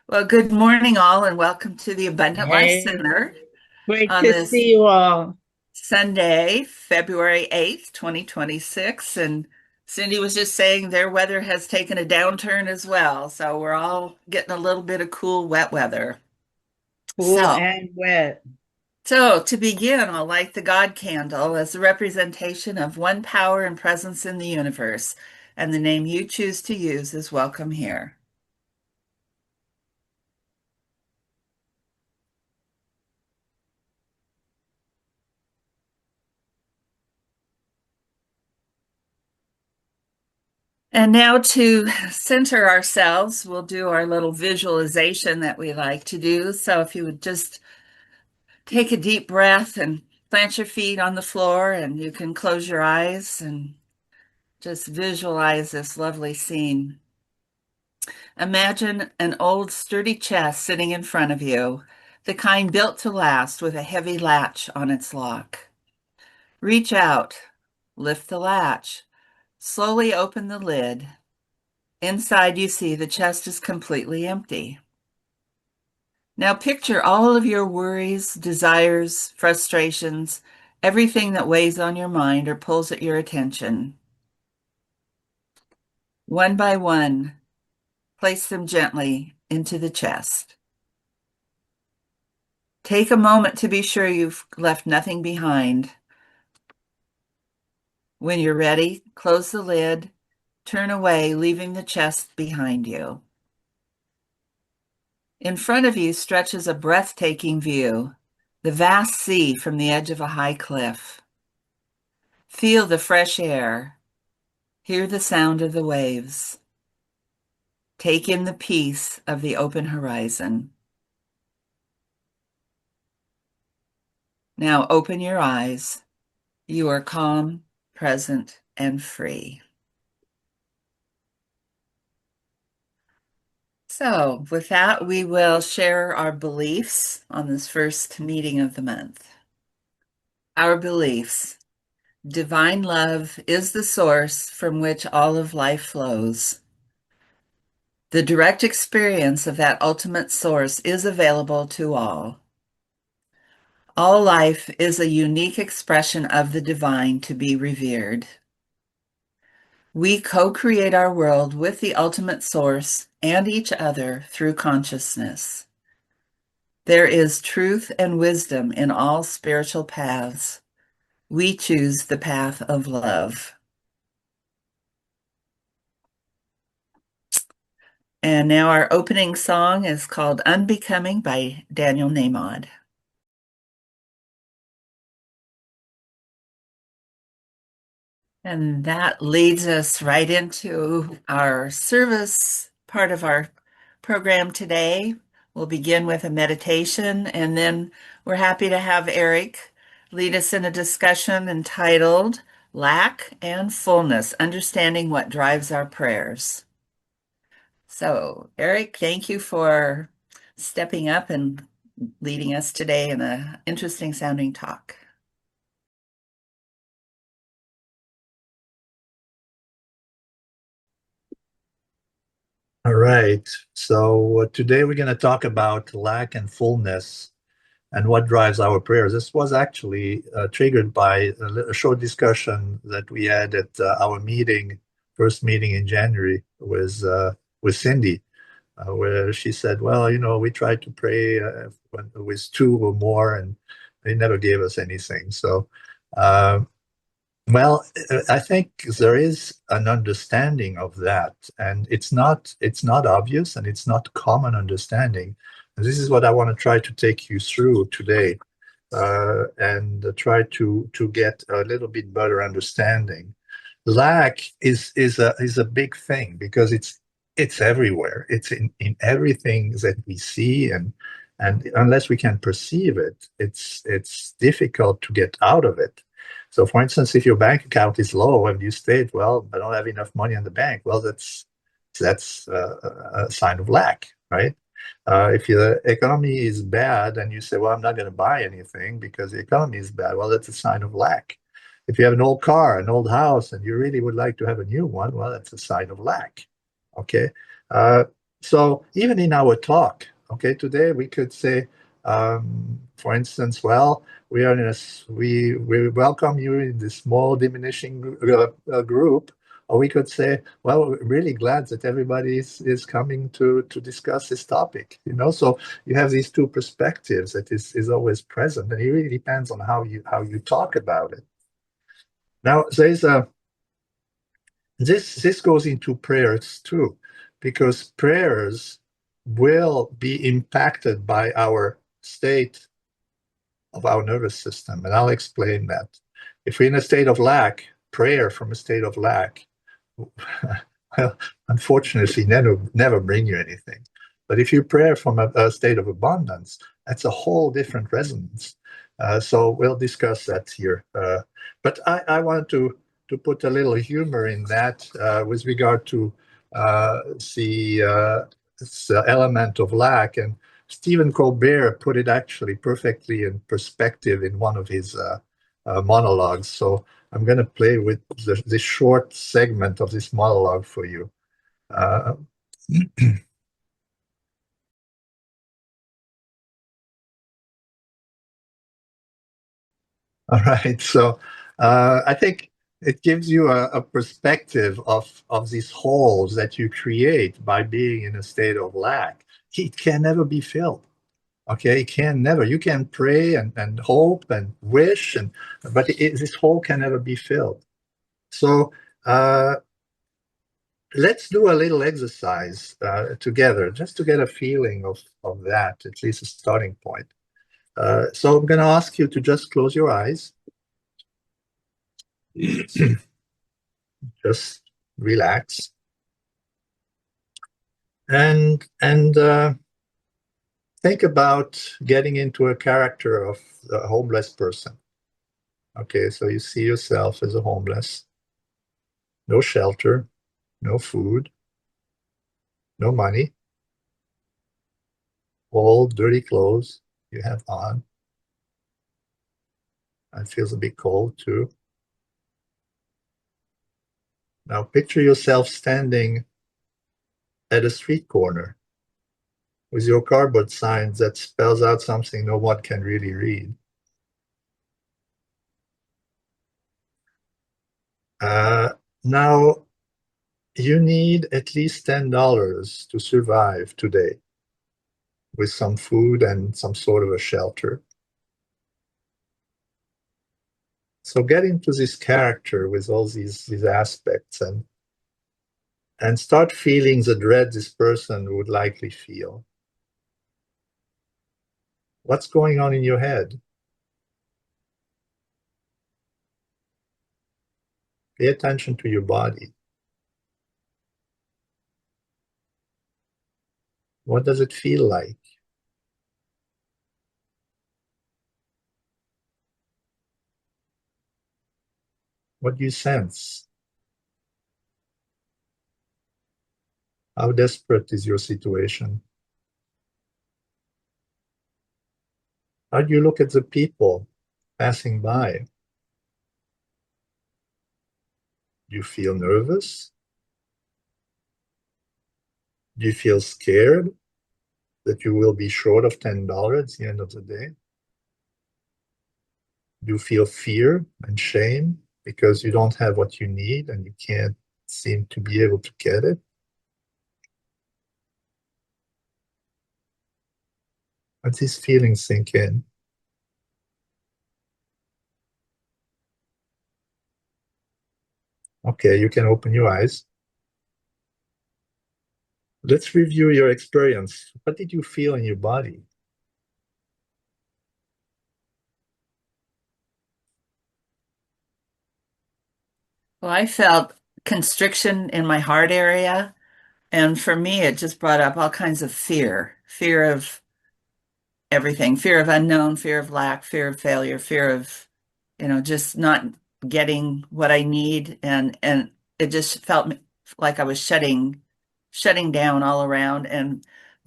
Well, good morning, all, and welcome to the Abundant Life Hey, Center great on to this see you all. Sunday, February 8th, 2026. And Cindy was just saying their weather has taken a downturn as well. So we're all getting a little bit of cool, wet weather. Cool So, and wet. so to begin, I'll light the God candle as a representation of one power and presence in the universe. And the name you choose to use is welcome here. And now to center ourselves, we'll do our little visualization that we like to do. So if you would just take a deep breath and plant your feet on the floor, and you can close your eyes and just visualize this lovely scene. Imagine an old sturdy chest sitting in front of you, the kind built to last with a heavy latch on its lock. Reach out, lift the latch, slowly open the lid. Inside, you see the chest is completely empty. Now, picture all of your worries, desires, frustrations, everything that weighs on your mind or pulls at your attention. One by one, place them gently into the chest. Take a moment to be sure you've left nothing behind. When you're ready, close the lid, turn away, leaving the chest behind you. In front of you stretches a breathtaking view, the vast sea from the edge of a high cliff. Feel the fresh air, hear the sound of the waves. Take in the peace of the open horizon. Now open your eyes. You are calm, present, and free. So, with that, we will share our beliefs on this first meeting of the month. Our beliefs. Divine love is the source from which all of life flows. The direct experience of that ultimate source is available to all. All life is a unique expression of the divine to be revered. We co-create our world with the ultimate source and each other through consciousness. There is truth and wisdom in all spiritual paths. We choose the path of love. And now our opening song is called Unbecoming by Daniel Namod. And that leads us right into our service part of our program today. We'll begin with a meditation, and then we're happy to have Eric lead us in a discussion entitled Lack and Fullness, Understanding What Drives Our Prayers. So, Eric, thank you for stepping up and leading us today in an interesting sounding talk. All right. So today we're going to talk about lack and fullness and what drives our prayers. This was actually triggered by a short discussion that we had at our meeting, first meeting in January with Cindy, where she said, "Well, we tried to pray with two or more, and they never gave us anything." So. Uh, well, I think there is an understanding of that, and it's not obvious and it's not common understanding. And this is what I want to try to take you through today, and try to get a little bit better understanding. Lack is a big thing because it's everywhere. It's in everything that we see, and unless we can perceive it, it's difficult to get out of it. So, for instance, if your bank account is low and you state, "Well, I don't have enough money in the bank," well, that's a sign of lack, right? If your economy is bad and you say, "Well, I'm not going to buy anything because the economy is bad," well, that's a sign of lack. If you have an old car, an old house, and you really would like to have a new one, well, that's a sign of lack. Okay. Uh, So even in our talk, okay, today we could say, for instance, well, we are in we welcome you in this small diminishing group, or we could say, well, we're really glad that everybody is coming to discuss this topic. So you have these two perspectives that is always present, and it really depends on how you talk about it. Now there's a this goes into prayers too, because prayers will be impacted by our state of our nervous system, and I'll explain that. If we're in a state of lack, prayer from a state of lack, well, unfortunately, never bring you anything. But if you pray from a state of abundance, that's a whole different resonance. So we'll discuss that here. But I want to put a little humor in that with regard to this element of lack. And Stephen Colbert put it actually perfectly in perspective in one of his monologues. So I'm going to play with this short segment of this monologue for you. All right. So I think it gives you a perspective of these holes that you create by being in a state of lack. It can never be filled. Okay, it can never. You can pray and hope and wish, but this hole can never be filled. So let's do a little exercise together, just to get a feeling of that, at least a starting point. So I'm going to ask you to just close your eyes. Just relax. And think about getting into a character of a homeless person. Okay, so you see yourself as a homeless. No shelter, no food, no money, old dirty clothes you have on. It feels a bit cold too. Now picture yourself standing at a street corner with your cardboard signs that spells out something no one can really read. Now you need at least $10 to survive today, with some food and some sort of a shelter. So get into this character with all these aspects and start feeling the dread this person would likely feel. What's going on in your head? Pay attention to your body. What does it feel like? What do you sense? How desperate is your situation? How do you look at the people passing by? Do you feel nervous? Do you feel scared that you will be short of $10 at the end of the day? Do you feel fear and shame because you don't have what you need and you can't seem to be able to get it? Let these feelings sink in. Okay, you can open your eyes. Let's review your experience. What did you feel in your body? Well, I felt constriction in my heart area. And for me, it just brought up all kinds of fear of everything, fear of unknown, fear of lack, fear of failure, fear of, just not getting what I need. And it just felt like I was shutting down all around, and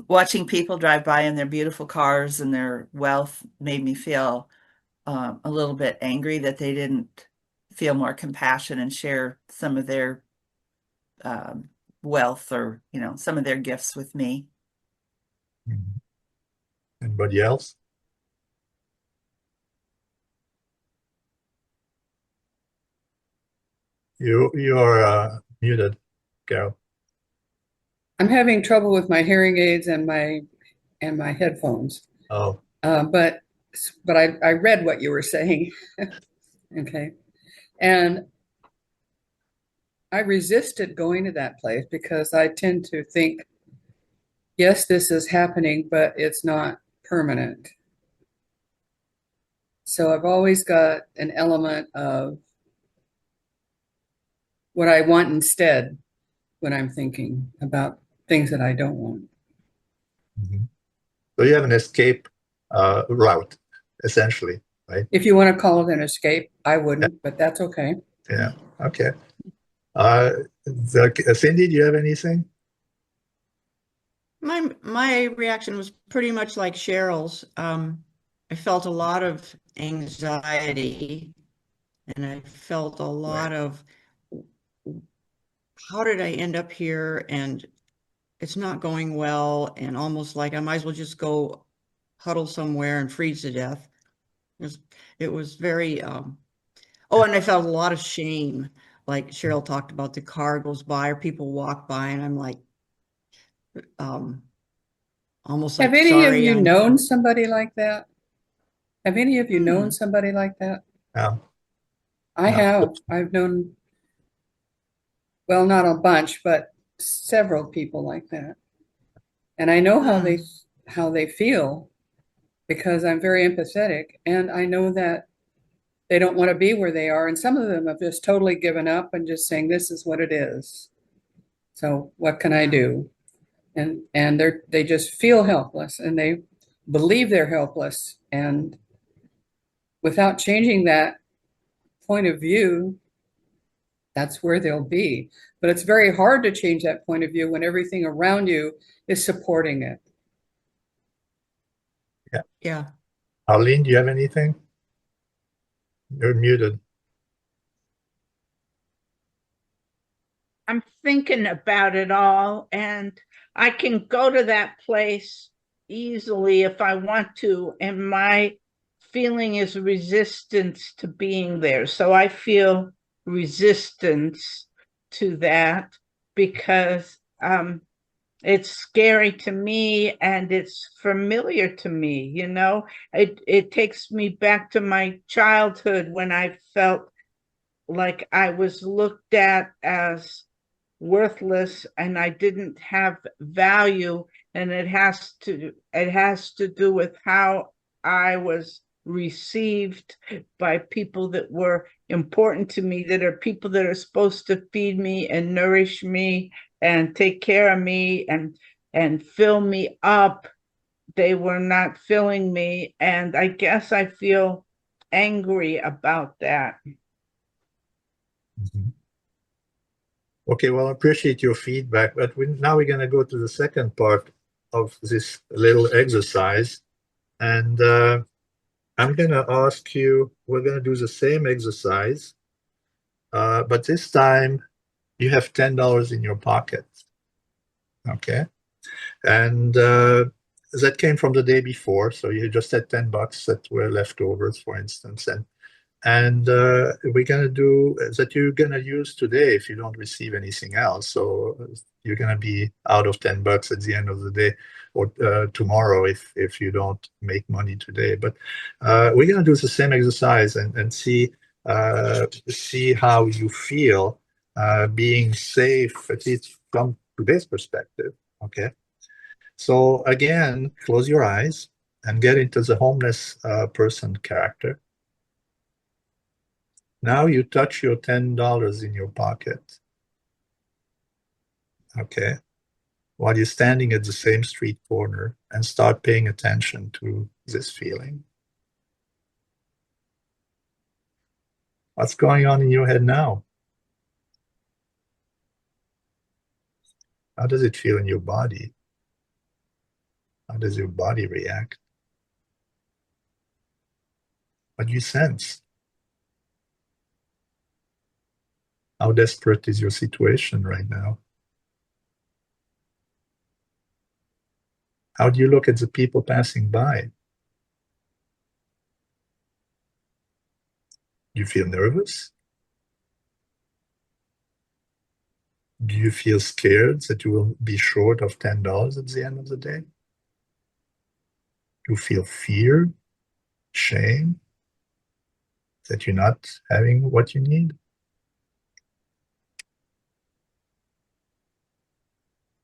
watching people drive by in their beautiful cars and their wealth made me feel a little bit angry that they didn't feel more compassion and share some of their wealth or, some of their gifts with me. Mhm. Anybody else? You're muted, Carol. I'm having trouble with my hearing aids and my headphones. Oh, But I read what you were saying. Okay. And I resisted going to that place because I tend to think, yes, this is happening, but it's not permanent. So I've always got an element of what I want instead when I'm thinking about things that I don't want. mhm. So you have an escape route, essentially, right? If you want to call it an escape, I Yeah. wouldn't, but that's okay. Yeah. Okay. Cindy, do you have anything? My reaction was pretty much like Cheryl's. I felt a lot of anxiety, and I felt a lot of how did I end up here? And it's not going well, and almost like I might as well just go huddle somewhere and freeze to death. It was very oh, and I felt a lot of shame. Like Cheryl talked about, the car goes by or people walk by, and I'm like um almost Have like any of sorry you I'm known somebody like that? Have any of you known hmm. somebody like that? Yeah. I No. have. I've known, well, not a bunch, but several people like that. And I know how they feel because I'm very empathetic and I know that they don't want to be where they are and some of them have just totally given up and just saying this is what it is. So what can I do? And they just feel helpless and they believe they're helpless and without changing that point of view, that's where they'll be. But it's very hard to change that point of view when everything around you is supporting it. Yeah. Yeah. Arlene, do you have anything? You're muted. I'm thinking about it all, and I can go to that place easily if I want to, and my feeling is resistance to being there. So I feel resistance to that because it's scary to me and it's familiar to me, it takes me back to my childhood when I felt like I was looked at as worthless and I didn't have value, and it has to do with how I was received by people that were important to me, that are people that are supposed to feed me and nourish me and take care of me and fill me up. They were not filling me, and I guess I feel angry about that. Mhm. Okay, well, I appreciate your feedback, but now we're going to go to the second part of this little exercise. And I'm going to ask you, we're going to do the same exercise, but this time you have $10 in your pocket. Okay. And that came from the day before. So you just had $10 that were leftovers, for instance. And we're going to do that you're going to use today if you don't receive anything else. So you're going to be out of $10 at the end of the day, or tomorrow if you don't make money today. But we're going to do the same exercise and see how you feel being safe, at least from today's perspective. Okay. So again, close your eyes and get into the homeless person character. Now you touch your $10 in your pocket, okay, while you're standing at the same street corner, and start paying attention to this feeling. What's going on in your head now? How does it feel in your body? How does your body react? What do you sense? How desperate is your situation right now? How do you look at the people passing by? Do you feel nervous? Do you feel scared that you will be short of $10 at the end of the day? Do you feel fear, shame, that you're not having what you need?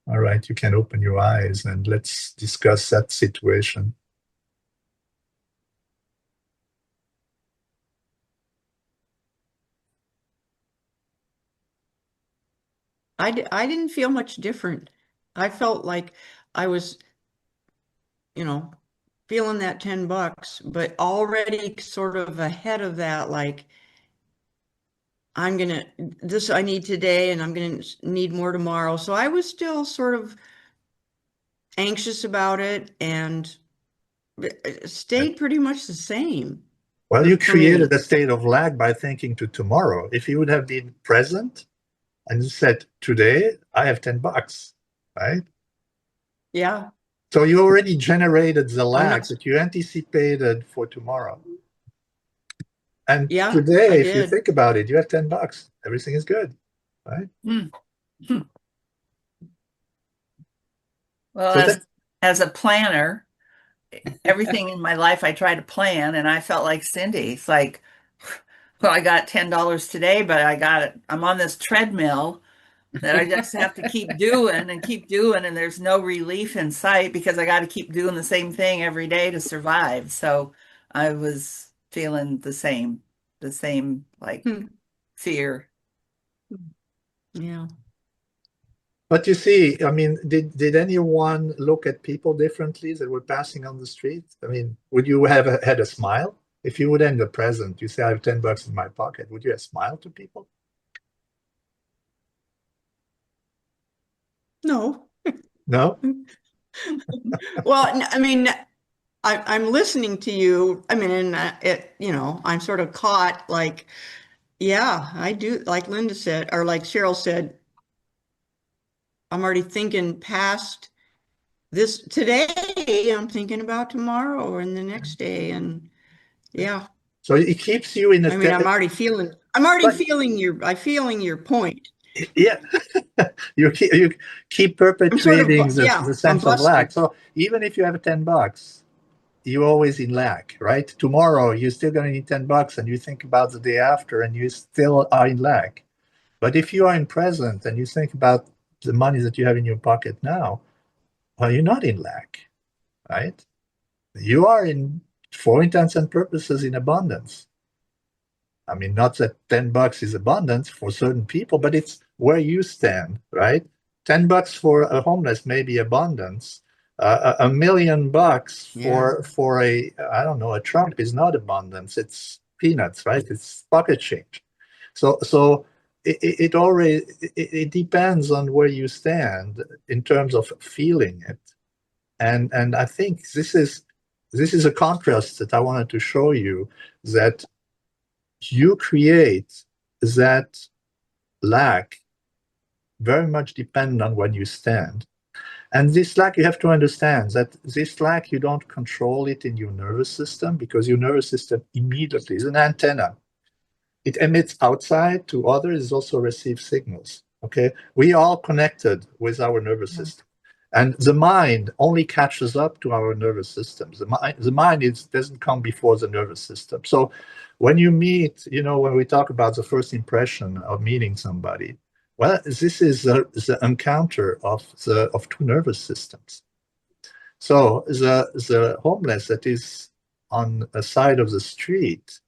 All right, you can open your eyes and let's discuss that situation. I didn't feel much different. I felt like I was, feeling that $10, but already sort of ahead of that, like this I need today and I'm gonna need more tomorrow. So I was still sort of anxious about it and it stayed pretty much the same. Well, you For me. created a state of lack by thinking to tomorrow. If you would have been present and you said, today I have $10, right? Yeah. So you already generated the lack not- that you anticipated for tomorrow. And Yeah, I today, if you did. think about it, you have $10. Everything is good, right? Well, So as a planner, everything in my life I try to plan, and I felt like Cindy. It's like, well, I got $10 today, but I'm on this treadmill that I just have to keep doing and keep doing, and there's no relief in sight because I got to keep doing the same thing every day to survive. So I was feeling the same like fear. Yeah. But you see, I mean, did anyone look at people differently that were passing on the street? I mean, would you have had a smile? If you would end the present, you say, I have $10 in my pocket, would you have smiled to people? No. No? Well, I mean, I'm listening to you. I mean, and I'm sort of caught like, yeah, I do. Like Linda said, or like Cheryl said, I'm already thinking past this today. I'm thinking about tomorrow and the next day. And yeah, So it keeps you in I mean, a, I'm already feeling your point. yeah, you keep I'm sort of, perpetuating the I'm sense of lack. busted. So even if you have $10, you're always in lack, right? Tomorrow you're still going to need $10, and you think about the day after, and you still are in lack. But if you are in present and you think about the money that you have in your pocket now, well, you're not in lack, right? You are in, for intents and purposes, in abundance. I mean, not that $10 is abundance for certain people, but it's where you stand, right? $10 for a homeless may be abundance. $1 million for a, I don't know, a Trump is not abundance. It's peanuts, right? It's pocket change. So it already it depends on where you stand in terms of feeling it, and I think this is a contrast that I wanted to show you, that you create that lack very much dependent on where you stand. And this lack, you have to understand that this lack, you don't control it in your nervous system, because your nervous system immediately is an antenna. It emits outside to others, it also receives signals. Okay, we are all connected with our nervous system, and the mind only catches up to our nervous system. The mind doesn't come before the nervous system. So when you meet, when we talk about the first impression of meeting somebody, well, this is the encounter of two nervous systems. So the homeless that is on a side of the street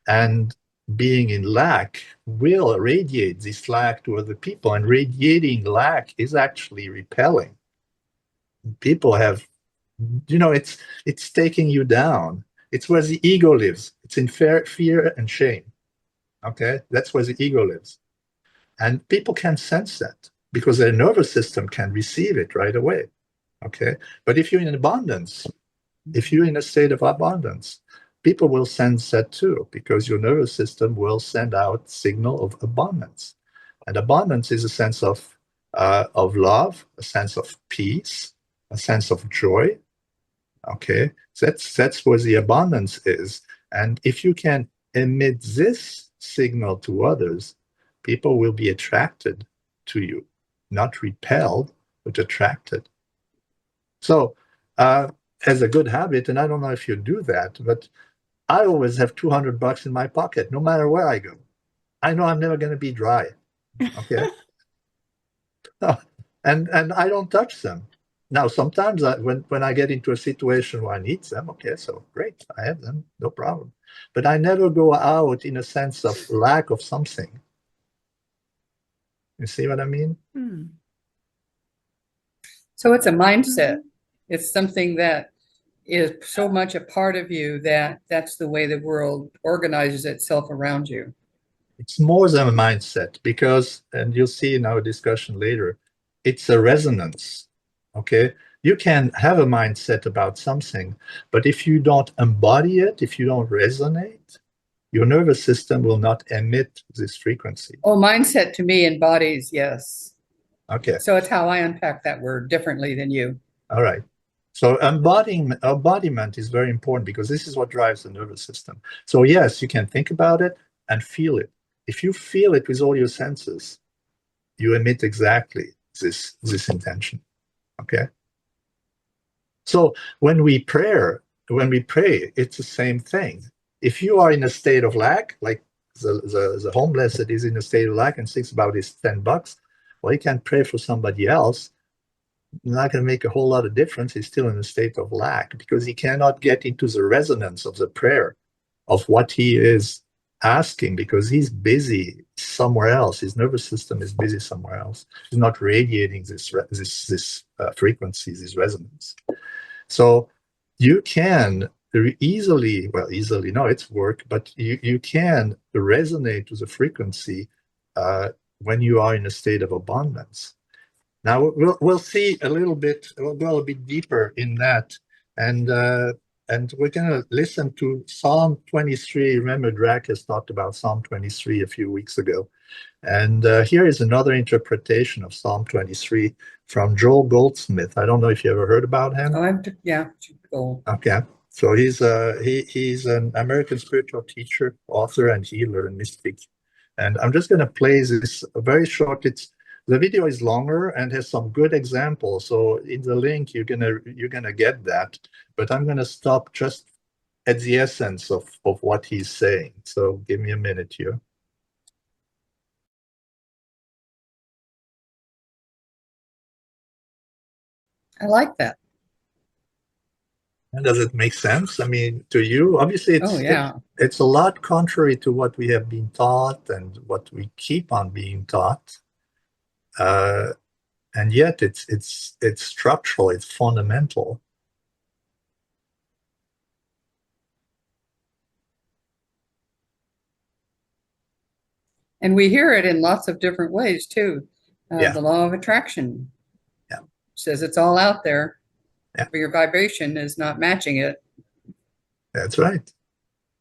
and being in lack will radiate this lack to other people, and radiating lack is actually repelling. People have, it's taking you down. It's where the ego lives. It's in fear and shame. Okay, that's where the ego lives, and people can sense that because their nervous system can receive it right away. Okay, but if you're in abundance, if you're in a state of abundance, people will sense that too, because your nervous system will send out signal of abundance. And abundance is a sense of love, a sense of peace, a sense of joy. Okay, that's where the abundance is. And if you can emit this signal to others, people will be attracted to you, not repelled, but attracted. So, as a good habit, and I don't know if you do that, but I always have $200 in my pocket, no matter where I go. I know I'm never going to be dry. Okay. and I don't touch them. Now, sometimes when I get into a situation where I need them, okay, so great, I have them, no problem. But I never go out in a sense of lack of something. You see what I mean? So it's a mindset. It's something that is so much a part of you that that's the way the world organizes itself around you. It's more than a mindset because, and you'll see in our discussion later, it's a resonance. Okay, you can have a mindset about something, but if you don't embody it, if you don't resonate, your nervous system will not emit this frequency. Oh, mindset to me embodies, yes. Okay. So it's how I unpack that word differently than you. All right. So embodiment is very important because this is what drives the nervous system. So yes, you can think about it and feel it. If you feel it with all your senses, you emit exactly this intention. Okay. So when we pray, it's the same thing. If you are in a state of lack, like the homeless that is in a state of lack and thinks about his $10, well, he can pray for somebody else. Not going to make a whole lot of difference. He's still in a state of lack because he cannot get into the resonance of the prayer of what he is asking because he's busy somewhere else. His nervous system is busy somewhere else. He's not radiating this frequency, this resonance. So you can easily, no, it's work, but you can resonate with the frequency when you are in a state of abundance. Now we'll see a little bit. We'll go a bit deeper in that, and we're going to listen to Psalm 23. Remember, Drac has talked about Psalm 23 a few weeks ago, and here is another interpretation of Psalm 23 from Joel Goldsmith. I don't know if you ever heard about him. Oh, yeah. Cool. Okay, so he's an American spiritual teacher, author, and healer and mystic. And I'm just going to play this very short. The video is longer and has some good examples. So in the link, you're gonna get that. But I'm gonna stop just at the essence of what he's saying. So give me a minute here. I like that. And does it make sense? I mean, to you, obviously, it's a lot contrary to what we have been taught and what we keep on being taught. And yet it's structural, it's fundamental. And we hear it in lots of different ways too. The law of attraction says it's all out there, but your vibration is not matching it. That's right.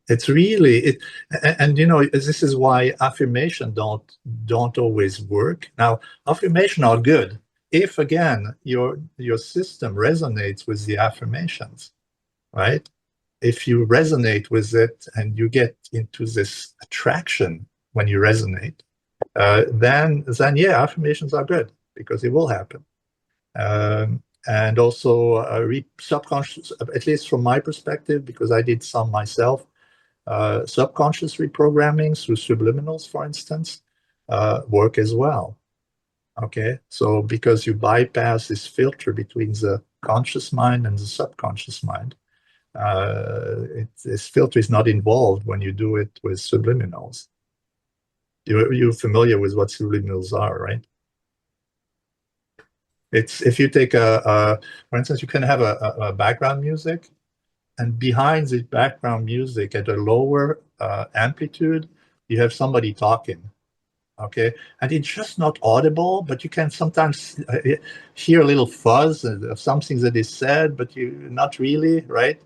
It's really and you know, this is why affirmation don't always work. Now, affirmation are good if again your system resonates with the affirmations, right? If you resonate with it and you get into this attraction when you resonate, then yeah, affirmations are good because it will happen. And also subconscious, at least from my perspective, because I did some myself. Subconscious reprogramming through subliminals, for instance, work as well. Okay, so because you bypass this filter between the conscious mind and the subconscious mind, this filter is not involved when you do it with subliminals. You're familiar with what subliminals are, right? It's if you take for instance, you can have a background music. And behind the background music at a lower amplitude, you have somebody talking, okay? And it's just not audible, but you can sometimes hear a little fuzz of something that is said, but you not really, right?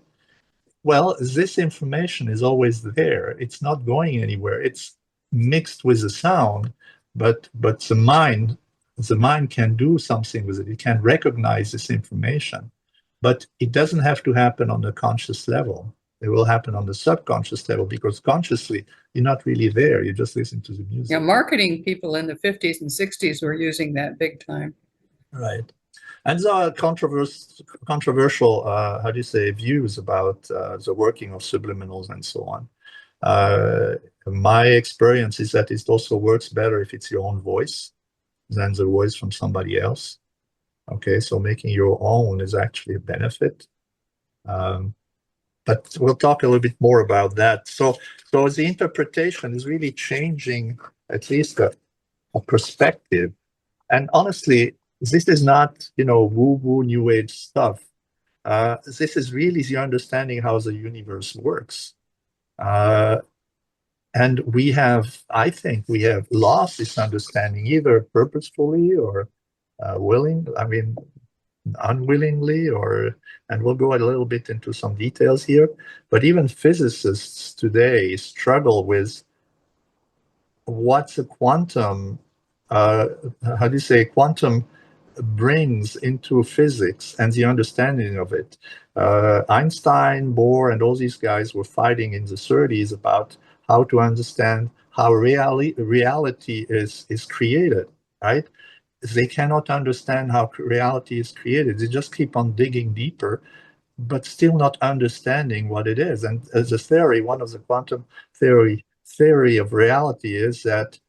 Well, this information is always there. It's not going anywhere. It's mixed with the sound, but the mind, the mind can do something with it. It can recognize this information, but it doesn't have to happen on the conscious level. It will happen on the subconscious level, because consciously you're not really there. You just listen to the music. Yeah, marketing people in the 50s and 60s were using that big time. Right. And there are controversial, how do you say, views about the working of subliminals and so on. My experience is that it also works better if it's your own voice than the voice from somebody else. Okay, so making your own is actually a benefit. But we'll talk a little bit more about that. So the interpretation is really changing at least a perspective. And honestly, this is not, woo-woo new age stuff. This is really the understanding how the universe works. And I think we have lost this understanding, either purposefully or unwillingly, and we'll go a little bit into some details here. But even physicists today struggle with what's a quantum, quantum brings into physics and the understanding of it. Einstein, Bohr, and all these guys were fighting in the 30s about how to understand how reality is created, right? They cannot understand how reality is created. They just keep on digging deeper, but still not understanding what it is. And as a theory, one of the quantum theory of reality is that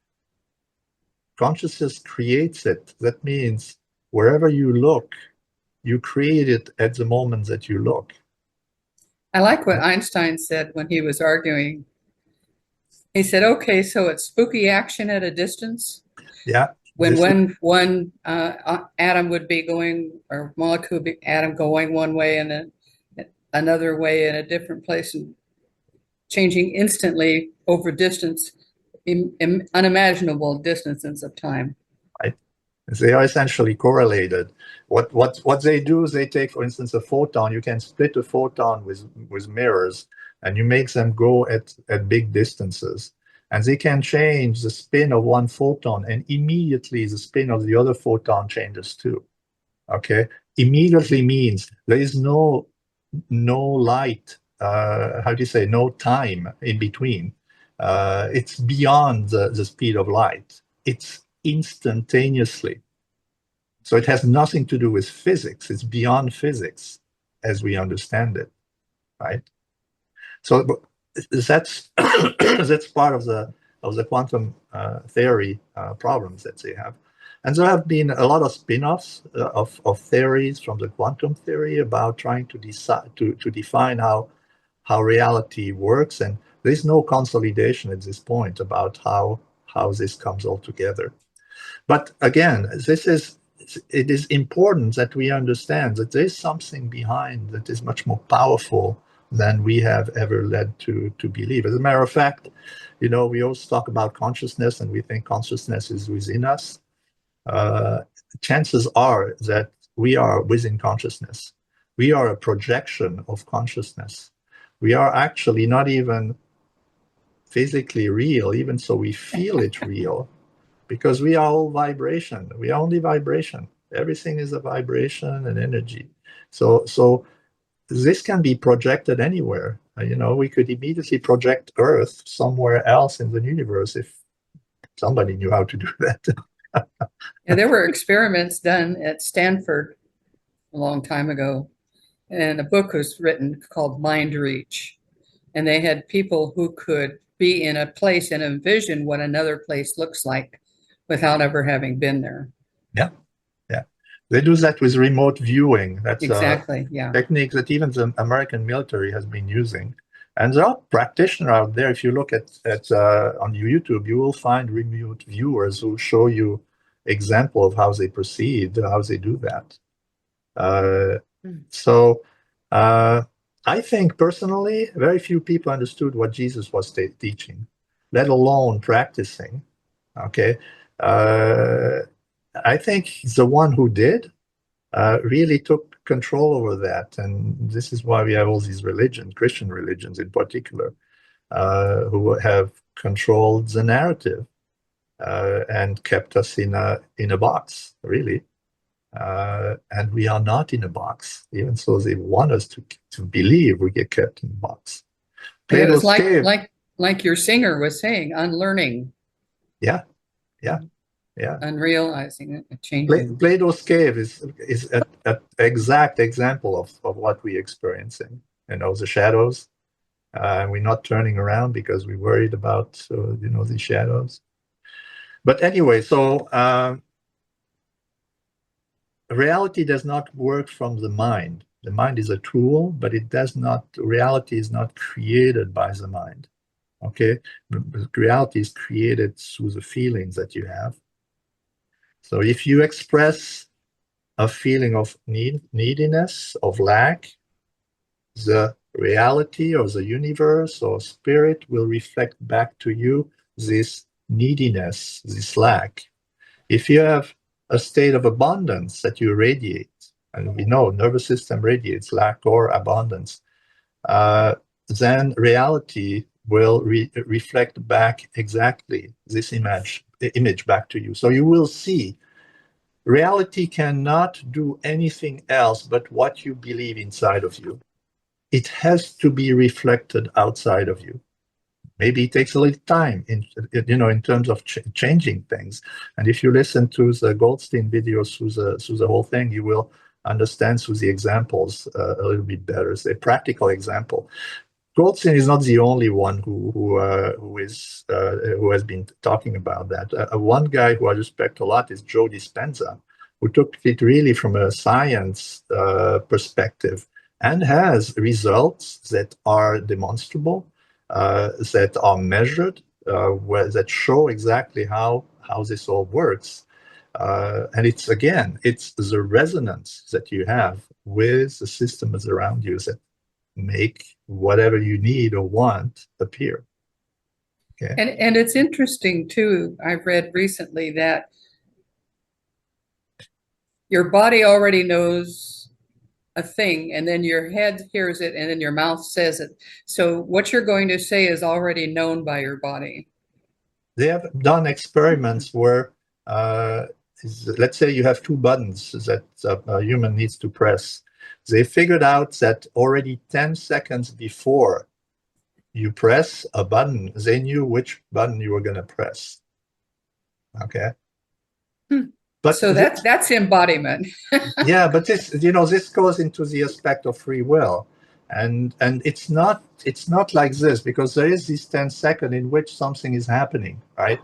consciousness creates it. That means wherever you look, you create it at the moment that you look. I like what Einstein said when he was arguing. He said, okay, so it's spooky action at a distance. Yeah. When one atom would be going, or molecule would be atom going one way and then another way in a different place, and changing instantly over distance, unimaginable distances of time. Right. They are essentially correlated. What they do is they take, for instance, a photon. You can split a photon with mirrors, and you make them go at big distances. And they can change the spin of one photon, and immediately the spin of the other photon changes too. Okay? Immediately means there is no light, no time in between. It's beyond the speed of light. It's instantaneously. So it has nothing to do with physics. It's beyond physics as we understand it, right? So that's that's part of the quantum theory problems that they have. And there have been a lot of spin-offs of theories from the quantum theory about trying to define how reality works, and there's no consolidation at this point about how this comes all together. But again, it is important that we understand that there's something behind that is much more powerful than we have ever led to believe. As a matter of fact, we always talk about consciousness and we think consciousness is within us. Chances are that we are within consciousness. We are a projection of consciousness. We are actually not even physically real, even so we feel it real, because we are all vibration. We are only vibration. Everything is a vibration and energy. So this can be projected anywhere. We could immediately project Earth somewhere else in the universe if somebody knew how to do that. Yeah, there were experiments done at Stanford a long time ago, and a book was written called Mind Reach. And they had people who could be in a place and envision what another place looks like without ever having been there. Yeah. They do that with remote viewing. That's exactly, yeah. Technique that even the American military has been using. And there are practitioners out there. If you look at on YouTube, you will find remote viewers who show you example of how they proceed, how they do that. So I think personally, very few people understood what Jesus was teaching, let alone practicing. Okay. I think the one who did really took control over that. And this is why we have all these religions, Christian religions in particular, who have controlled the narrative. and kept us in a box, really. And we are not in a box, even so they want us to believe we get kept in a box. It was Plato's cave. like your singer was saying, unlearning. Yeah. Unrealizing it, changing. Plato's cave is an exact example of what we're experiencing. The shadows. We're not turning around because we're worried about the shadows. But anyway, so reality does not work from the mind. The mind is a tool, but it does not. Reality is not created by the mind. Okay, reality is created through the feelings that you have. So if you express a feeling of neediness, of lack, the reality or the universe or spirit will reflect back to you this neediness, this lack. If you have a state of abundance that you radiate, and we know nervous system radiates lack or abundance, then reality will reflect back exactly this image back to you. So you will see reality cannot do anything else but what you believe inside of you. It has to be reflected outside of you. Maybe it takes a little time in terms of changing things. And if you listen to the Goldstein videos through the whole thing, you will understand through the examples a little bit better. It's a practical example. Goldstein is not the only one who has been talking about that. One guy who I respect a lot is Joe Dispenza, who took it really from a science perspective and has results that are demonstrable, that are measured, that show exactly how this all works. And it's the resonance that you have with the systems around you that make whatever you need or want appear. Okay. And it's interesting too, I've read recently that your body already knows a thing, and then your head hears it, and then your mouth says it. So what you're going to say is already known by your body. They have done experiments where, let's say you have two buttons that a human needs to press. They figured out that already 10 seconds before you press a button, they knew which button you were going to press. Okay. But so that's embodiment. Yeah, but this goes into the aspect of free will, and it's not like this, because there is this 10 seconds in which something is happening, right?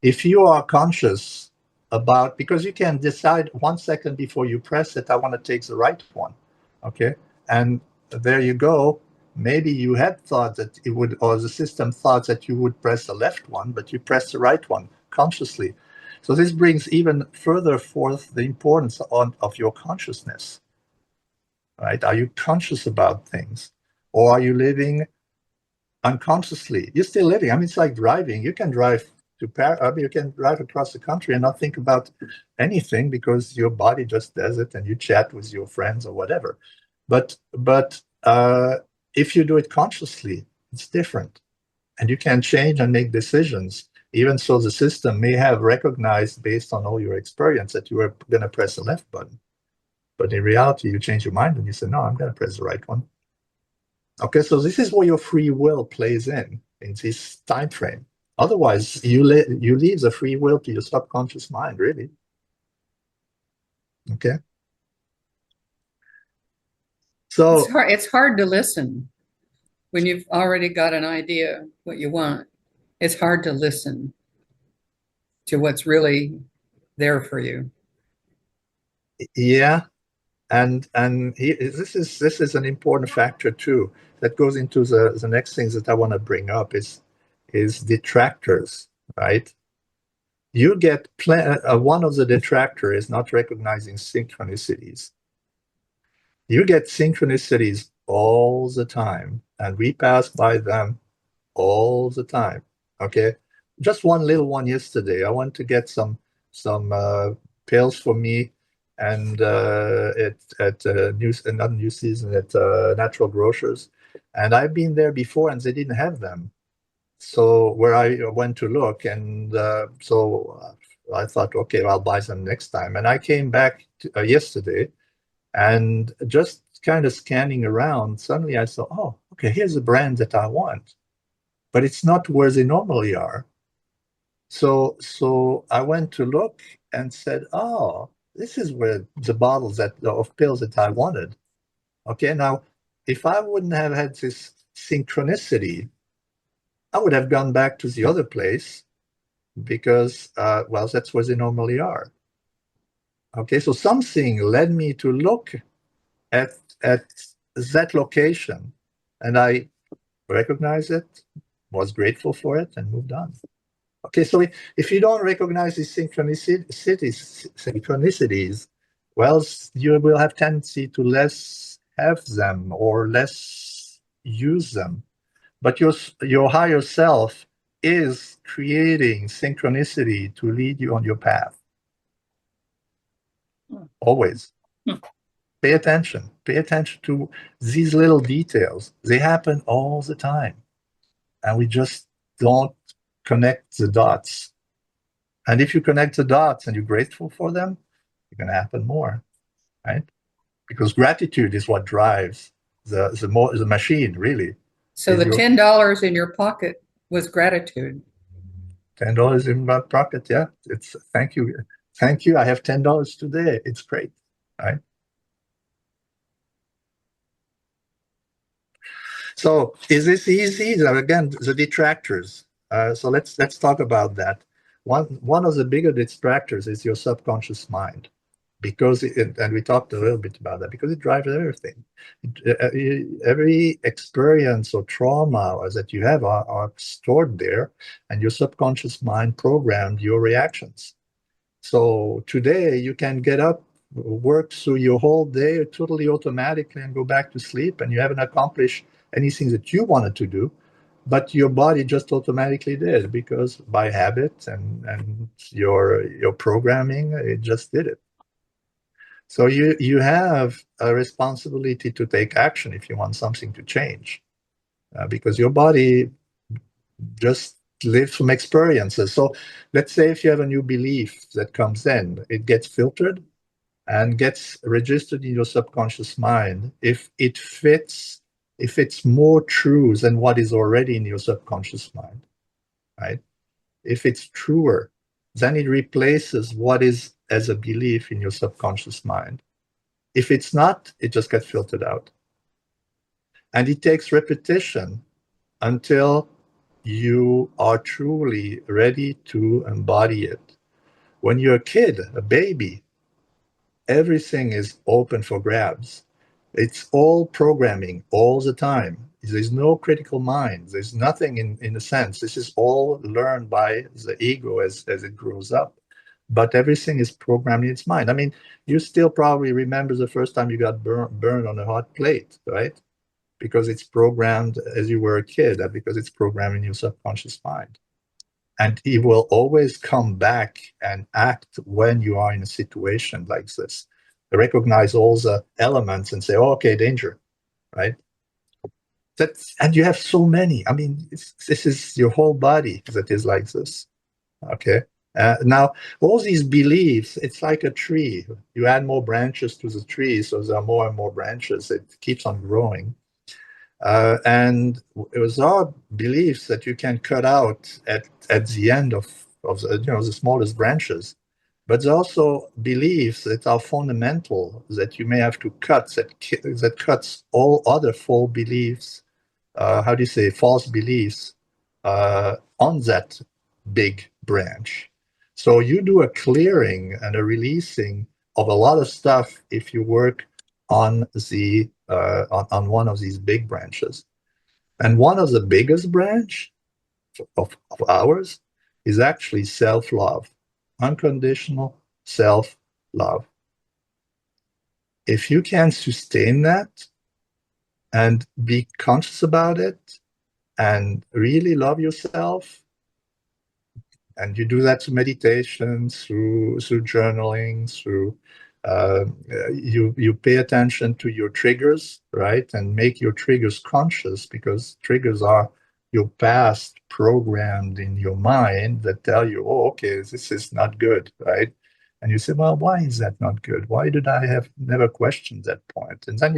If you are conscious about, because you can decide 1 second before you press it, I want to take the right one, okay, and there you go. Maybe you had thought that it would, or the system thought that you would press the left one, but you press the right one consciously. So this brings even further forth the importance of your consciousness, right? Are you conscious about things, or are you living unconsciously? You're still living. I mean, it's like driving. You can drive you can drive across the country and not think about anything because your body just does it, and you chat with your friends or whatever. But if you do it consciously, it's different, and you can change and make decisions. Even so, the system may have recognized, based on all your experience, that you were going to press the left button. But in reality, you change your mind and you say, no, I'm going to press the right one. Okay, so this is where your free will plays in this time frame. Otherwise, you leave the free will to your subconscious mind, really. Okay? So it's hard to listen when you've already got an idea what you want. It's hard to listen to what's really there for you. Yeah, and this is an important factor too. That goes into the next things that I want to bring up is detractors, right? You get one of the detractors is not recognizing synchronicities. You get synchronicities all the time, and we pass by them all the time. Okay, just one little one yesterday. I went to get some pills for me, and at New Season at Natural Grocers, and I've been there before, and they didn't have them. so where I went to look, and I thought, okay, I'll buy some next time. And I came back yesterday, and just kind of scanning around, suddenly I saw, oh, okay, here's a brand that I want, but it's not where they normally are. So I went to look and said, oh, this is where the bottles of pills that I wanted. Okay, now if I wouldn't have had this synchronicity, I would have gone back to the other place because, well, that's where they normally are. Okay, so something led me to look at that location, and I recognized it, was grateful for it, and moved on. Okay, so if you don't recognize these synchronicities, well, you will have tendency to less have them or less use them. But your higher self is creating synchronicity to lead you on your path. Always. Pay attention. Pay attention to these little details. They happen all the time. And we just don't connect the dots. And if you connect the dots and you're grateful for them, it's going to happen more, right? Because gratitude is what drives the machine, really. So the $10 in your pocket was gratitude. $10 in my pocket, yeah. It's thank you. Thank you. I have $10 today. It's great, right? So is this easy? Again, the detractors. So let's talk about that. One of the bigger distractors is your subconscious mind, because and we talked a little bit about that, because it drives everything. Every experience or trauma that you have are stored there, and your subconscious mind programmed your reactions. So today you can get up, work through your whole day totally automatically, and go back to sleep, and you haven't accomplished anything that you wanted to do, but your body just automatically did, because by habit and your programming, it just did it. So you have a responsibility to take action if you want something to change, because your body just lives from experiences. So let's say if you have a new belief that comes in, it gets filtered and gets registered in your subconscious mind. If it's more true than what is already in your subconscious mind, right? If it's truer, then it replaces what is as a belief in your subconscious mind. If it's not, it just gets filtered out. And it takes repetition until you are truly ready to embody it. When you're a kid, a baby, everything is open for grabs. It's all programming all the time. There's no critical mind. There's nothing in a sense. This is all learned by the ego as it grows up. But everything is programmed in its mind. I mean, you still probably remember the first time you got burned on a hot plate, right? Because it's programmed as you were a kid, because it's programmed in your subconscious mind. And it will always come back and act when you are in a situation like this. Recognize all the elements and say, oh, okay, danger, right? And you have so many. I mean, this is your whole body that is like this, okay? Now, all these beliefs, it's like a tree. You add more branches to the tree, so there are more and more branches. It keeps on growing. And it was our beliefs that you can cut out at the end of the smallest branches. But there's also beliefs that are fundamental that you may have to cut, that cuts all other false beliefs, false beliefs on that big branch. So you do a clearing and a releasing of a lot of stuff if you work on on one of these big branches. And one of the biggest branch of ours is actually self-love, unconditional self-love. If you can sustain that and be conscious about it and really love yourself, and you do that through meditation, through journaling, through you pay attention to your triggers, right? And make your triggers conscious, because triggers are your past programmed in your mind that tell you, oh, okay, this is not good, right? And you say, well, why is that not good? Why did I have never questioned that point? And then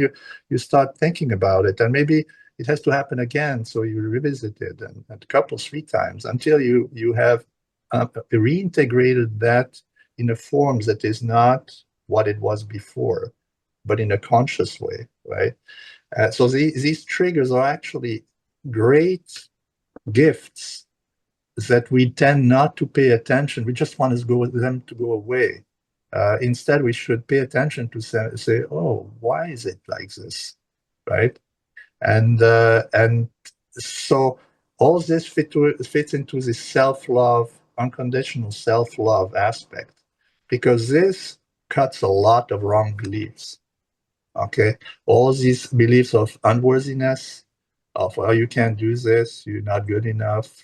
you start thinking about it, and maybe it has to happen again. So you revisit it and a couple, 3 times until you have reintegrated that in a form that is not what it was before, but in a conscious way, right? So these triggers are actually great gifts that we tend not to pay attention. We just want them to go away. Instead, we should pay attention to say, oh, why is it like this, right? And so all this fits into this self-love, unconditional self-love aspect, because this cuts a lot of wrong beliefs. Okay, all these beliefs of unworthiness, of well, you can't do this, you're not good enough,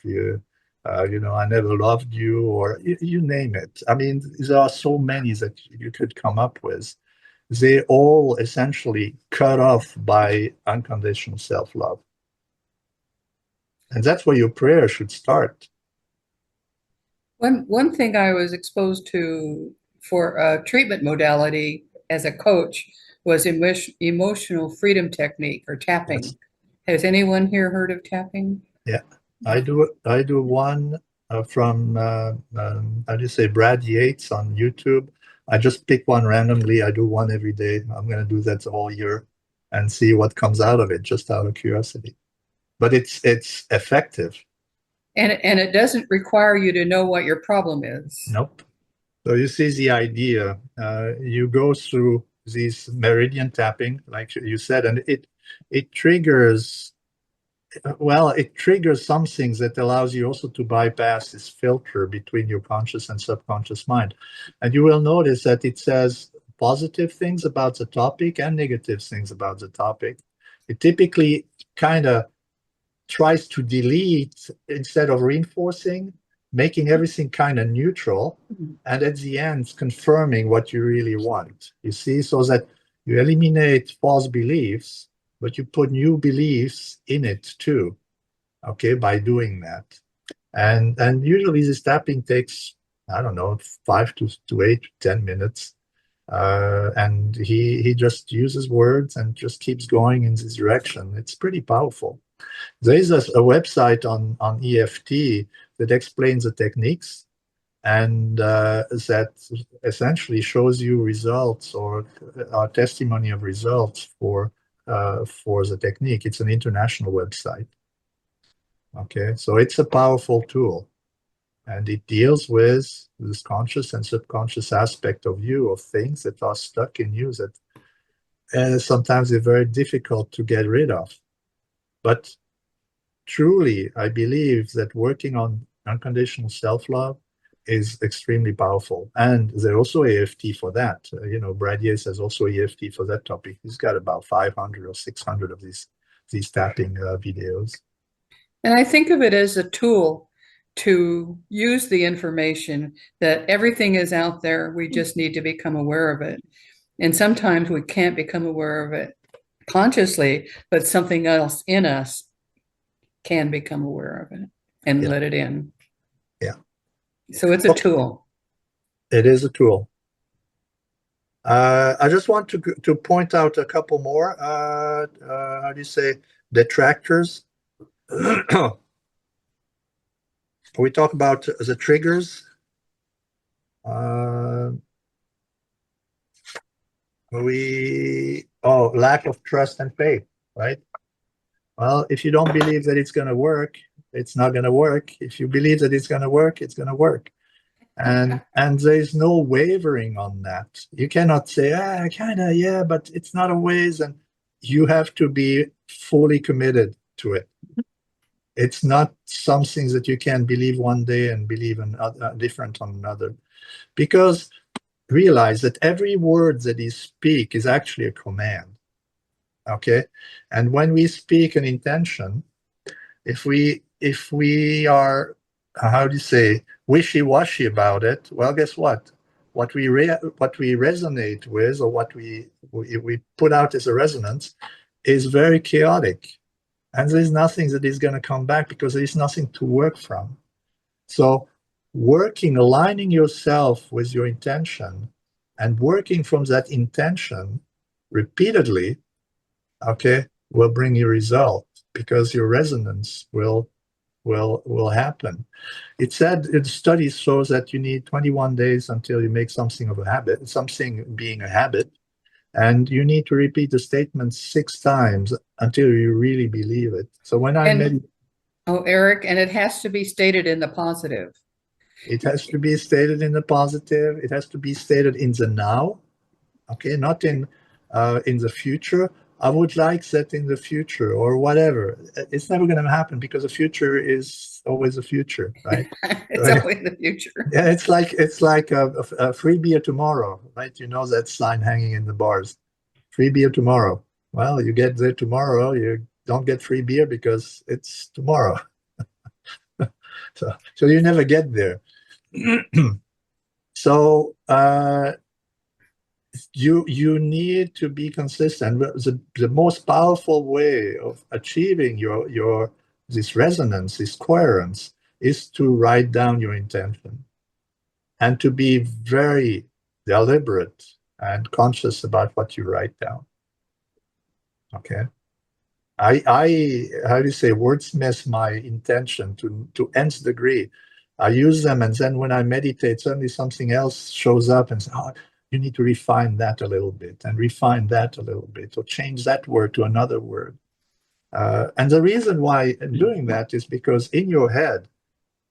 I never loved you, or you name it. I mean, there are so many that you could come up with. They all essentially cut off by unconditional self-love, and that's where your prayer should start. One thing I was exposed to for a treatment modality as a coach was emotional freedom technique, or tapping. Yes. Has anyone here heard of tapping? Yeah, I do one from how do you say, Brad Yates on YouTube. I just pick one randomly. I do one every day. I'm going to do that all year and see what comes out of it, just out of curiosity. But it's effective. And it doesn't require you to know what your problem is. Nope. So you see the idea. You go through these meridian tapping, like you said, and it triggers. Well, it triggers some things that allows you also to bypass this filter between your conscious and subconscious mind. And you will notice that it says positive things about the topic and negative things about the topic. It typically kind of tries to delete instead of reinforcing, making everything kind of neutral, and at the end confirming what you really want. You see, so that you eliminate false beliefs, but you put new beliefs in it too, okay, by doing that. And usually this tapping takes, I don't know, 5 to 8 to 10 minutes. And he just uses words and just keeps going in this direction. It's pretty powerful. There is a website on EFT that explains the techniques, and that essentially shows you results or testimony of results for the technique. It's an international website. Okay, so it's a powerful tool, and it deals with this conscious and subconscious aspect of you, of things that are stuck in you that sometimes they're very difficult to get rid of. But truly, I believe that working on unconditional self-love is extremely powerful. And there's also EFT for that. Brad Yates has also EFT for that topic. He's got about 500 or 600 of these tapping videos. And I think of it as a tool to use the information, that everything is out there. We just need to become aware of it. And sometimes we can't become aware of it consciously, but something else in us can become aware of it and let it in. Yeah. So it's a tool. It is a tool. I just want to point out a couple more, how do you say, detractors. We talk about the triggers. Lack of trust and faith, right? Well, if you don't believe that it's going to work, it's not going to work. If you believe that it's going to work, it's going to work. And there's no wavering on that. You cannot say, kind of, yeah, but it's not always. And you have to be fully committed to it. It's not something that you can believe one day and believe different on another. Because realize that every word that you speak is actually a command. Okay, and when we speak an intention, if we are, how do you say, wishy-washy about it, well, guess what? What we resonate with, or what we put out as a resonance, is very chaotic. And there's nothing that is going to come back because there is nothing to work from. So working, aligning yourself with your intention and working from that intention repeatedly, okay, will bring you result because your resonance will happen. It said in studies shows that you need 21 days until you make something of a habit, something being a habit. And you need to repeat the statement 6 times until you really believe it. So when I meditate, Eric, and it has to be stated in the positive. it has to be stated in the positive. It has to be stated in the now. Okay, not in the future. I would like that in the future or whatever. It's never going to happen because the future is always the future, right? It's always the future. Yeah, it's like a free beer tomorrow, right? You know that sign hanging in the bars, free beer tomorrow. Well, you get there tomorrow, you don't get free beer because it's tomorrow. So you never get there. So you need to be consistent. The most powerful way of achieving your this resonance, this coherence, is to write down your intention and to be very deliberate and conscious about what you write down. Okay. I how do you say, wordsmith my intention to nth degree. I use them, and then when I meditate, suddenly something else shows up and says, oh, you need to refine that a little bit and refine that a little bit, or change that word to another word. And the reason why I'm doing that is because in your head,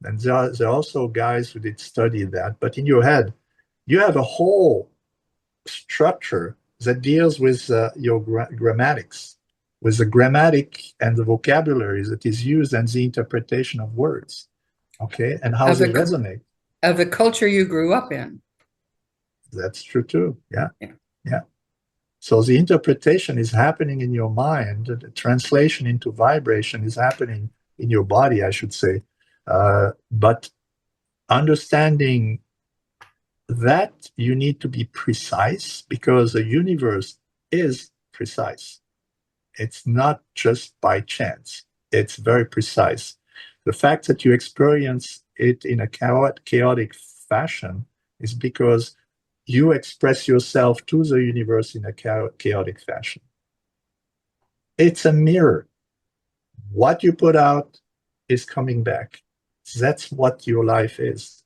and there are also guys who did study that, but in your head, you have a whole structure that deals with your grammatics, with the grammatic and the vocabulary that is used and the interpretation of words, okay, and how they resonate. Of the culture you grew up in. That's true too, yeah. So the interpretation is happening in your mind, the translation into vibration is happening in your body, I should say. But understanding that you need to be precise because the universe is precise. It's not just by chance. It's very precise. The fact that you experience it in a chaotic fashion is because you express yourself to the universe in a chaotic fashion. It's a mirror. What you put out is coming back. That's what your life is.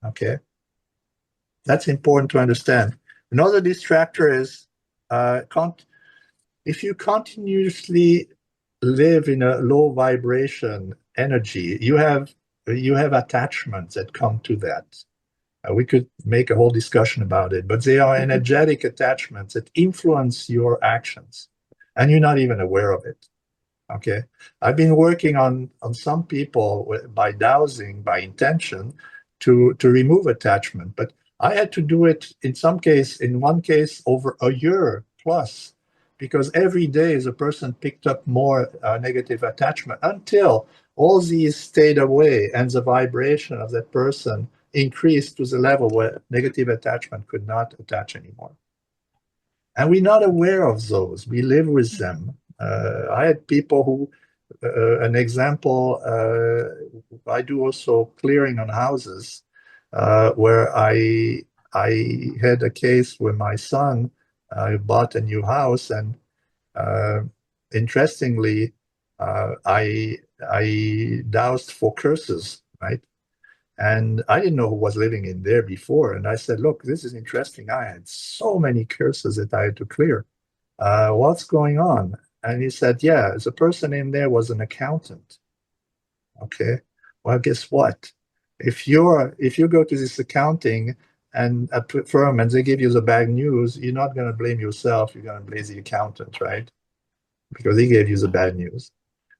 Okay? That's important to understand. Another distractor is if you continuously live in a low vibration energy, you have attachments that come to that. We could make a whole discussion about it, but they are energetic attachments that influence your actions, and you're not even aware of it. Okay, I've been working on some people by dowsing, by intention, to remove attachment, but I had to do it in one case over a year plus, because every day the person picked up more negative attachment until all these stayed away and the vibration of that person increased to the level where negative attachment could not attach anymore. And we're not aware of those. We live with them. I had people who, an example, I do also clearing on houses, where I had a case where my son bought a new house, and interestingly, I doused for curses, right? And I didn't know who was living in there before. And I said, look, this is interesting. I had so many curses that I had to clear. What's going on? And he said, yeah, the person in there was an accountant. Okay. Well, guess what? If you go to this accounting and a firm and they give you the bad news, you're not going to blame yourself. You're going to blame the accountant, right? Because he gave you the bad news.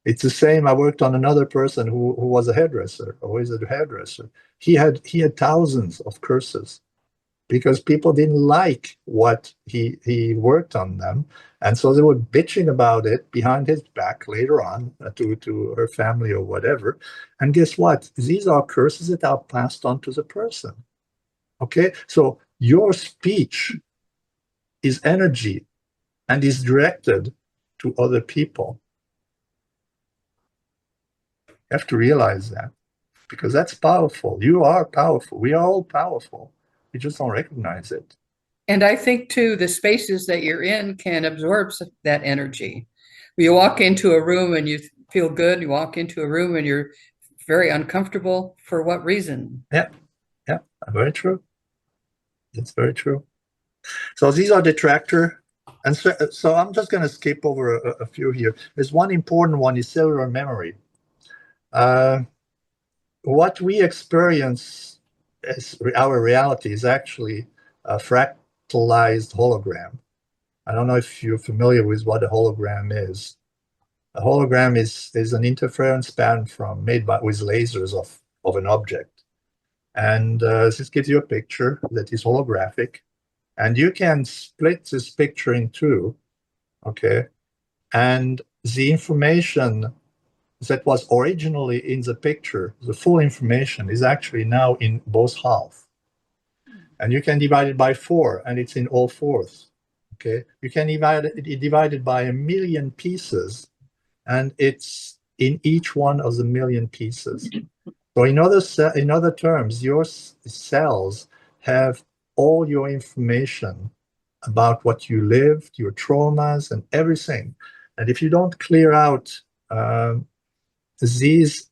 It's the same. I worked on another person who was a hairdresser, always a hairdresser. He had thousands of curses because people didn't like what he worked on them. And so they were bitching about it behind his back later on to her family or whatever. And guess what? These are curses that are passed on to the person. Okay? So your speech is energy and is directed to other people. You have to realize that, because that's powerful. You are powerful. We are all powerful. We just don't recognize it. And I think too, the spaces that you're in can absorb that energy. You walk into a room and you feel good. You walk into a room and you're very uncomfortable. For what reason? Yeah, very true. That's very true. So these are detractor. And so I'm just going to skip over a few here. There's one important one is cellular memory. What we experience as our reality is actually a fractalized hologram. I don't know if you're familiar with what a hologram is. A hologram is an interference pattern made with lasers of an object. And this gives you a picture that is holographic. And you can split this picture in two, okay? And the information that was originally in the picture, the full information, is actually now in both halves. And you can divide it by 4, and it's in all fourths, okay? You can divide it by 1,000,000 pieces, and it's in each one of the 1,000,000 pieces. So in other terms, your cells have all your information about what you lived, your traumas, and everything. And if you don't clear out these,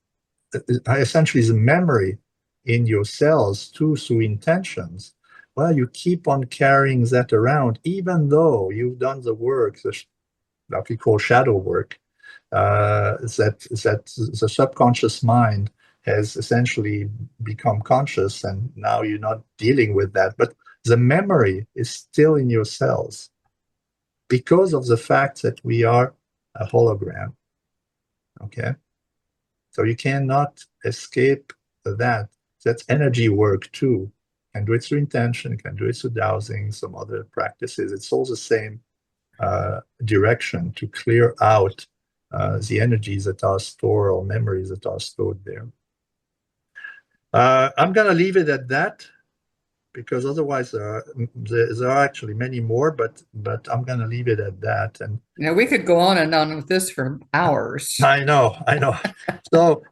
essentially the memory in your cells through intentions, well, you keep on carrying that around, even though you've done the work, that we call shadow work, that the subconscious mind has essentially become conscious, and now you're not dealing with that. But the memory is still in your cells because of the fact that we are a hologram. Okay? So you cannot escape that. That's energy work too. You can do it through intention, you can do it through dowsing, some other practices. It's all the same direction to clear out the energies that are stored, or memories that are stored there. I'm going to leave it at that, because otherwise there are actually many more, but I'm going to leave it at that. And we could go on and on with this for hours. I know. So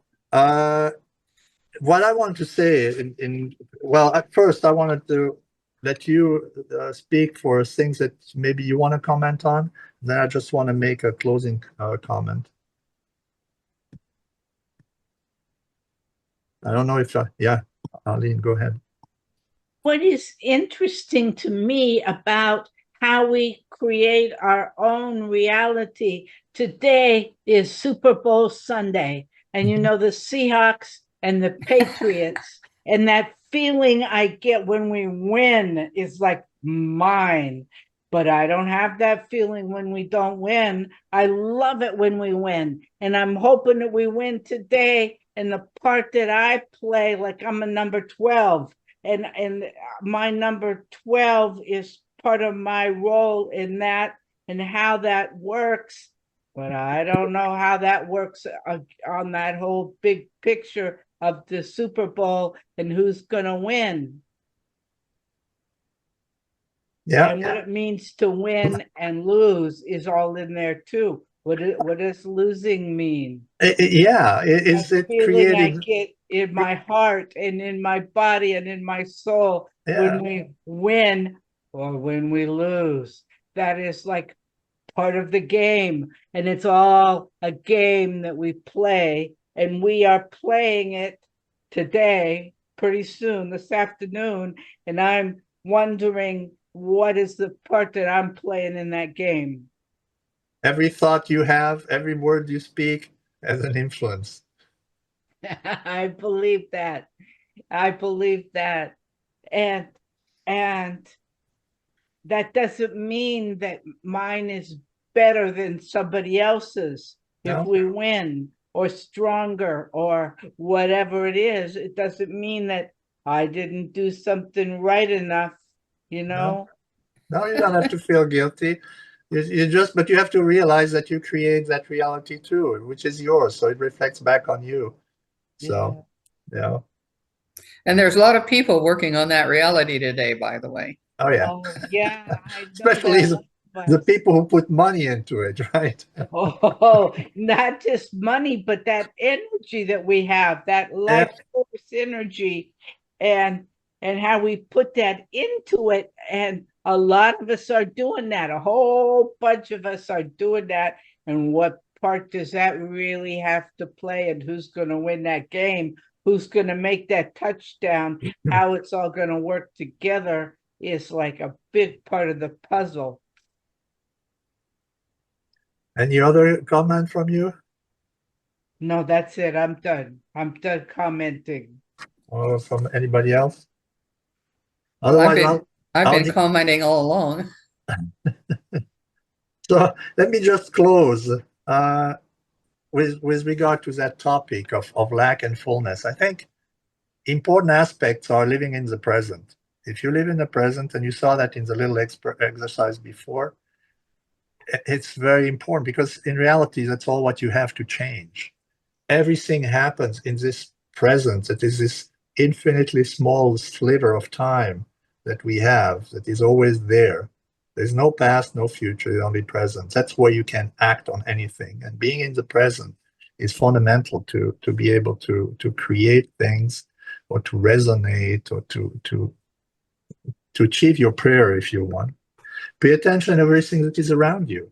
what I want to say, well, at first I wanted to let you speak for things that maybe you want to comment on. Then I just want to make a closing comment. I don't know if yeah, Arlene, go ahead. What is interesting to me about how we create our own reality today is Super Bowl Sunday. And you know, the Seahawks and the Patriots, and that feeling I get when we win is like mine. But I don't have that feeling when we don't win. I love it when we win. And I'm hoping that we win today. And the part that I play, like I'm a number 12. And my number 12 is part of my role in that and how that works. But I don't know how that works on that whole big picture of the Super Bowl and who's going to win. Yeah. And what it means to win and lose is all in there too. What does losing mean? Yeah, is it creating? I get in my heart and in my body and in my soul when we win or when we lose. That is like part of the game, and it's all a game that we play, and we are playing it today, pretty soon, this afternoon, and I'm wondering what is the part that I'm playing in that game. Every thought you have, every word you speak has an influence. I believe that. And that doesn't mean that mine is better than somebody else's. No. If we win or stronger or whatever it is, it doesn't mean that I didn't do something right enough, you know? No, you don't have to feel guilty. But you have to realize that you create that reality too, which is yours. So it reflects back on you. So, yeah. And there's a lot of people working on that reality today, by the way. Oh, yeah. Oh, yeah. I know Especially that. The us. people who put money into it, right? Oh, not just money, but that energy that we have, that Yeah. life force energy, and how we put that into it. And a lot of us are doing that. A whole bunch of us are doing that. And what part does that really have to play? And who's going to win that game? Who's going to make that touchdown? How it's all going to work together is like a big part of the puzzle. Any other comment from you? No, that's it. I'm done. I'm done commenting. Or from anybody else? Well, Otherwise, I've I'll been commenting all along. so let me just close with regard to that topic of lack and fullness. I think important aspects are living in the present. If you live in the present, and you saw that in the little exercise before, it's very important because in reality, that's all what you have to change. Everything happens in this present, that is this infinitely small sliver of time that we have, that is always there. There's no past, no future, only present. That's where you can act on anything. And being in the present is fundamental to be able to create things, or to resonate, or to achieve your prayer if you want. Pay attention to everything that is around you.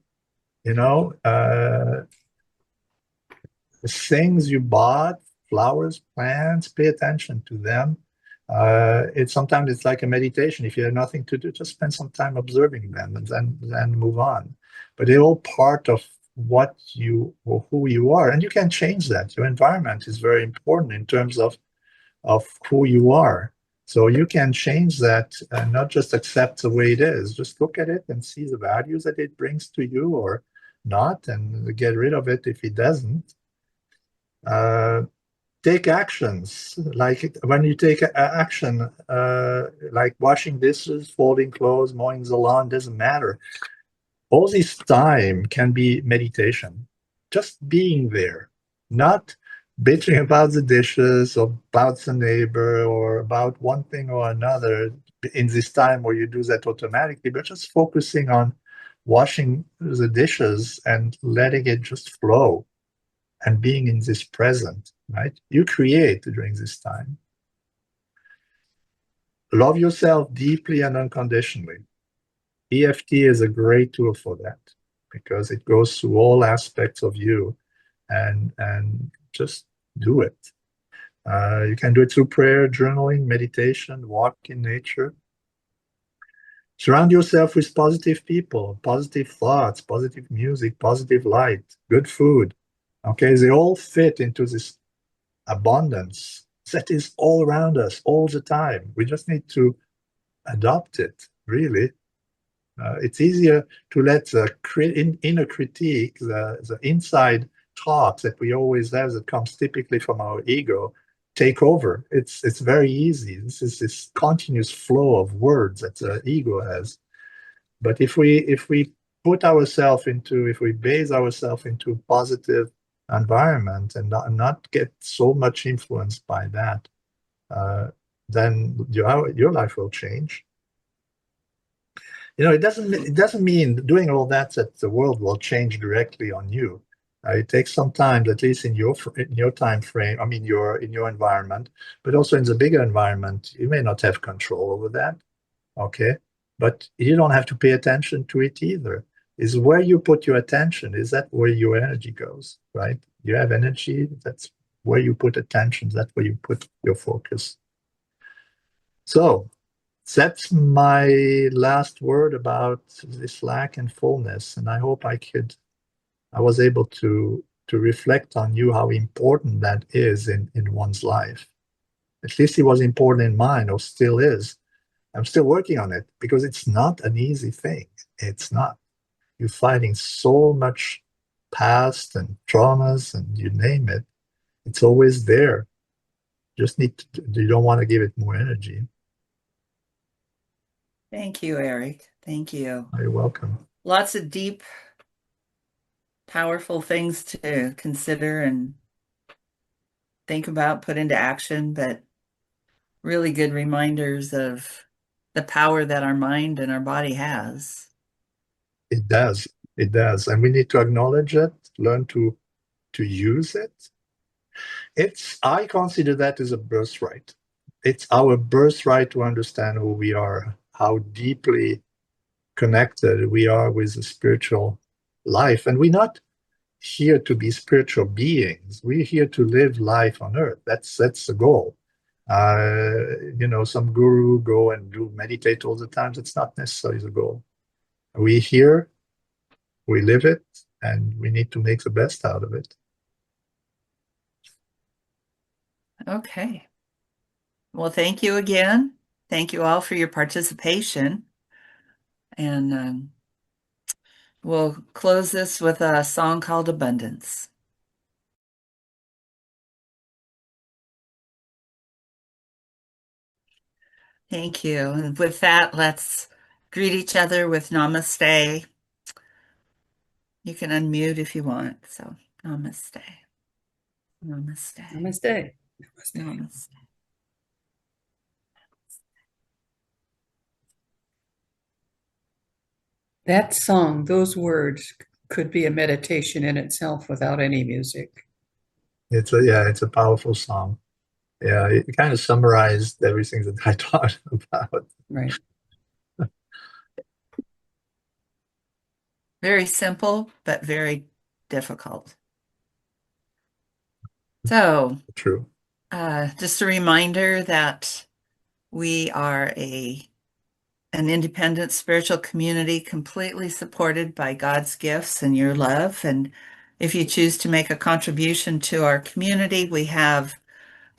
The things you bought, flowers, plants, pay attention to them. Sometimes it's like a meditation. If you have nothing to do, just spend some time observing them, and then move on. But they're all part of what you or who you are, and you can change that. Your environment is very important in terms of who you are. So you can change that and not just accept the way it is. Just look at it and see the values that it brings to you or not, and get rid of it if it doesn't. Take actions. Like when you take action, like washing dishes, folding clothes, mowing the lawn, doesn't matter. All this time can be meditation. Just being there, not bitching about the dishes or about the neighbor or about one thing or another in this time where you do that automatically, but just focusing on washing the dishes and letting it just flow and being in this present, right? You create during this time. Love yourself deeply and unconditionally. EFT is a great tool for that because it goes through all aspects of you, and just do it. You can do it through prayer, journaling, meditation, walk in nature. Surround yourself with positive people, positive thoughts, positive music, positive light, good food. Okay, they all fit into this abundance that is all around us all the time. We just need to adopt it, really. It's easier to let the inner critique, the inside talks that we always have that comes typically from our ego, take over. It's very easy. This is this continuous flow of words that the ego has. But if we put ourselves into, if we base ourselves into a positive environment and not get so much influenced by that, then your life will change. It doesn't mean doing all that the world will change directly on you. It takes some time, at least in your time frame. I mean, in your environment, but also in the bigger environment, you may not have control over that. Okay, but you don't have to pay attention to it either. Is where you put your attention. Is that where your energy goes? Right? You have energy. That's where you put attention. That's where you put your focus. So that's my last word about this lack and fullness, and I hope I was able to reflect on you how important that is in one's life. At least it was important in mine, or still is. I'm still working on it because it's not an easy thing. It's not. You're fighting so much past and traumas and you name it. It's always there. Just you don't want to give it more energy. Thank you, Eric. Thank you. You're welcome. Lots of deep, powerful things to consider and think about, put into action, but really good reminders of the power that our mind and our body has. It does. It does. And we need to acknowledge it, learn to use it. I consider that as a birthright. It's our birthright to understand who we are, how deeply connected we are with the spiritual life. And we're not here to be spiritual beings. We're here to live life on earth. That's the goal. Some guru go and do meditate all the time. That's not necessarily the goal. We're here, we live it, and we need to make the best out of it. Okay. Well, thank you again. Thank you all for your participation. And we'll close this with a song called Abundance. Thank you. And with that, let's greet each other with namaste. You can unmute if you want. So, namaste. Namaste. Namaste. Namaste. Namaste. That song, those words could be a meditation in itself without any music. It's a powerful song. Yeah, it kind of summarized everything that I talked about. Right. Very simple, but very difficult. So, True. just a reminder that we are an independent spiritual community completely supported by God's gifts and your love. And if you choose to make a contribution to our community, we have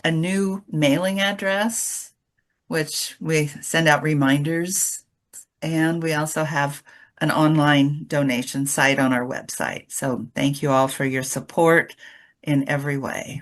a new mailing address, which we send out reminders. And we also have an online donation site on our website. So thank you all for your support in every way.